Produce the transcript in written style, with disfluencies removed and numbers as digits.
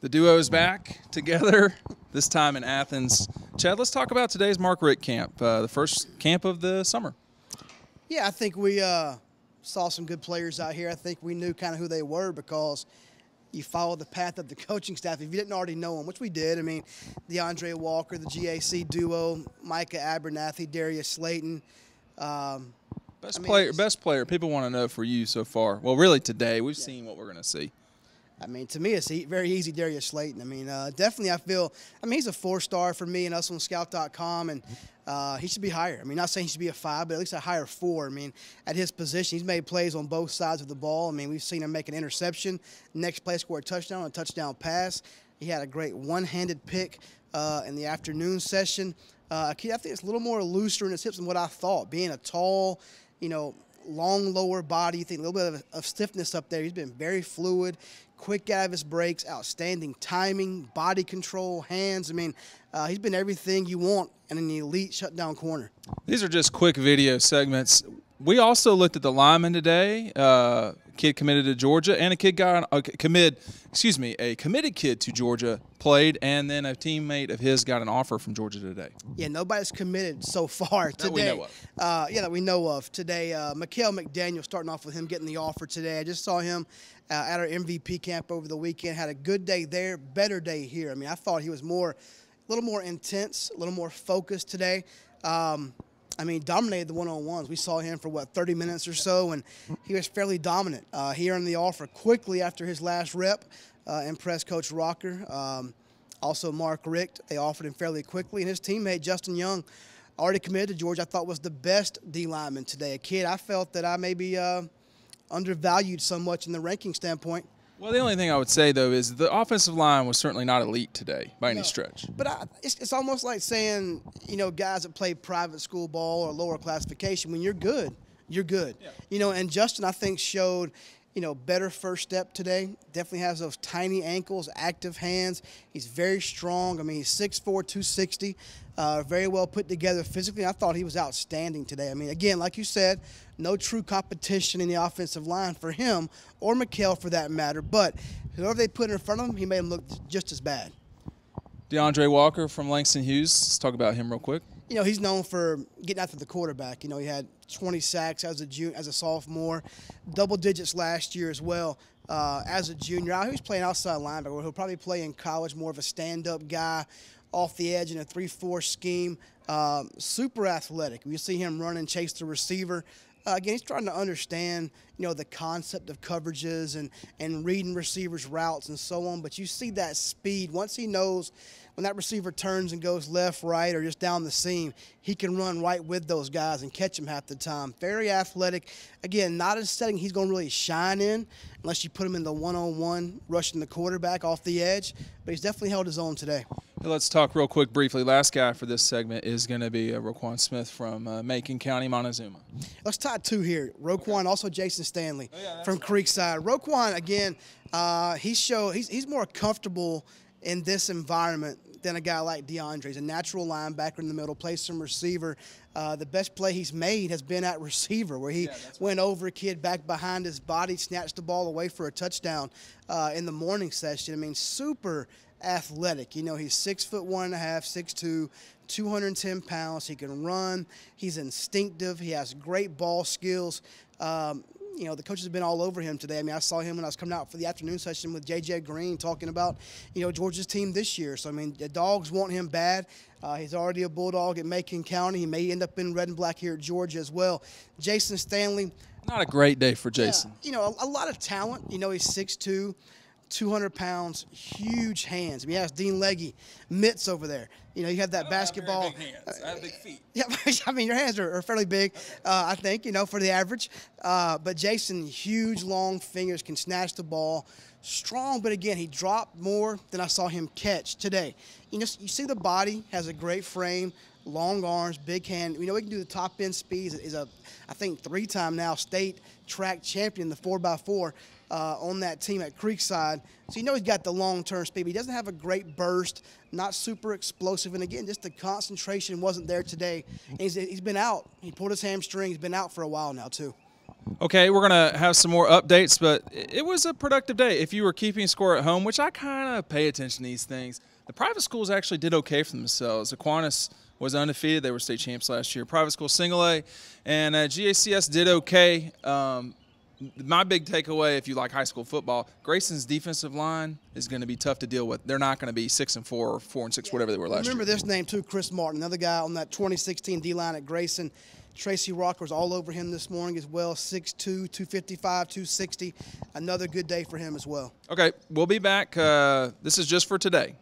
The duo is back together, this time in Athens. Chad, let's talk about today's Mark Richt Camp, the first camp of the summer. Yeah, I think we saw some good players out here. I think we knew kind of who they were because you followed the path of the coaching staff. If you didn't already know them, which we did, I mean, DeAndre Walker, the GAC duo, Micah Abernathy, Darius Slayton. Best player. People want to know for you so far. Well, really today, we've seen what we're going to see. I mean, to me, it's very easy, Darius Slayton. I mean, definitely I feel – I mean, he's a 4-star for me and us on Scout.com, and he should be higher. I mean, not saying he should be a 5, but at least a higher 4. I mean, at his position, he's made plays on both sides of the ball. I mean, we've seen him make an interception. Next play, score a touchdown pass. He had a great one-handed pick in the afternoon session. I think it's a little more looser in his hips than what I thought. Being a tall, long lower body, you think a little bit of stiffness up there. He's been very fluid, quick out of his breaks, outstanding timing, body control, hands. I mean, he's been everything you want in an elite shutdown corner. These are just quick video segments. We also looked at the linemen today. A kid committed to Georgia, and a committed kid to Georgia played, and then a teammate of his got an offer from Georgia today. Yeah, nobody's committed so far today. That we know of. That we know of today. Mikael McDaniel, starting off with him getting the offer today. I just saw him at our MVP camp over the weekend. Had a good day there, better day here. I mean, I thought he was a little more intense, a little more focused today. I mean, dominated the one-on-ones. We saw him for, 30 minutes or so, and he was fairly dominant. He earned the offer quickly after his last rep. Impressed Coach Rocker. Also Mark Richt, they offered him fairly quickly. And his teammate, Justin Young, already committed to Georgia, I thought was the best D lineman today. A kid I felt that I maybe undervalued so much in the ranking standpoint. Well, the only thing I would say, though, is the offensive line was certainly not elite today by any stretch. But it's almost like saying, guys that play private school ball or lower classification, when you're good, you're good. Yeah. And Justin, I think, showed, better first step today. Definitely has those tiny ankles, active hands. He's very strong. I mean, he's 6'4", 260. Very well put together physically. I thought he was outstanding today. I mean, again, like you said, no true competition in the offensive line for him or Mikael for that matter. But whoever they put in front of him, he made him look just as bad. DeAndre Walker from Langston Hughes. Let's talk about him real quick. He's known for getting after the quarterback. He had 20 sacks as a sophomore, double digits last year as well as a junior. He was playing outside linebacker. He'll probably play in college, more of a stand-up guy, off the edge in a 3-4 scheme. Super athletic. You see him run and chase the receiver. Again, he's trying to understand, the concept of coverages and reading receivers' routes and so on. But you see that speed. Once he knows when that receiver turns and goes left, right, or just down the seam, he can run right with those guys and catch them half the time. Very athletic. Again, not a setting he's going to really shine in unless you put him in the one-on-one, rushing the quarterback off the edge. But he's definitely held his own today. Let's talk real quick briefly. Last guy for this segment is going to be Roquan Smith from Macon County, Montezuma. Let's tie 2 here. Roquan, also Jason Stanley from Creekside. Roquan, again, he's more comfortable in this environment than a guy like DeAndre. He's a natural linebacker in the middle, plays some receiver. The best play he's made has been at receiver, where he went over a kid back behind his body, snatched the ball away for a touchdown in the morning session. I mean, super athletic. He's 6'1.5", 6'2", 210 pounds. He can run. He's instinctive. He has great ball skills. The coaches have been all over him today. I mean, I saw him when I was coming out for the afternoon session with J.J. Green talking about, Georgia's team this year. So, I mean, the Dogs want him bad. He's already a Bulldog at Macon County. He may end up in red and black here at Georgia as well. Jason Stanley. Not a great day for Jason. Yeah, a lot of talent. He's 6'2", 200 pounds, huge hands. I mean, he has Dean Legge mitts over there. You have that basketball. I have very big hands. I have big feet. Yeah, I mean, your hands are fairly big, I think, for the average. But Jason, huge, long fingers, can snatch the ball. Strong, but again, he dropped more than I saw him catch today. You see the body, has a great frame, long arms, big hand. He can do the top end speeds. Is I think 3-time now state track champion, the 4x4. On that team at Creekside. So he's got the long-term speed. But he doesn't have a great burst, not super explosive. And, again, just the concentration wasn't there today. And he's been out. He pulled his hamstring. He's been out for a while now, too. Okay, we're going to have some more updates, but it was a productive day. If you were keeping score at home, which I kind of pay attention to these things, the private schools actually did okay for themselves. Aquinas was undefeated. They were state champs last year. Private school single A, and GACS did okay. My big takeaway, if you like high school football, Grayson's defensive line is going to be tough to deal with. They're not going to be 6-4 or 4-6, whatever they were last year. Remember this name too, Chris Martin, another guy on that 2016 D-line at Grayson. Tracy Rocker's all over him this morning as well, 6'2", 255, 260. Another good day for him as well. Okay, we'll be back. This is just for today.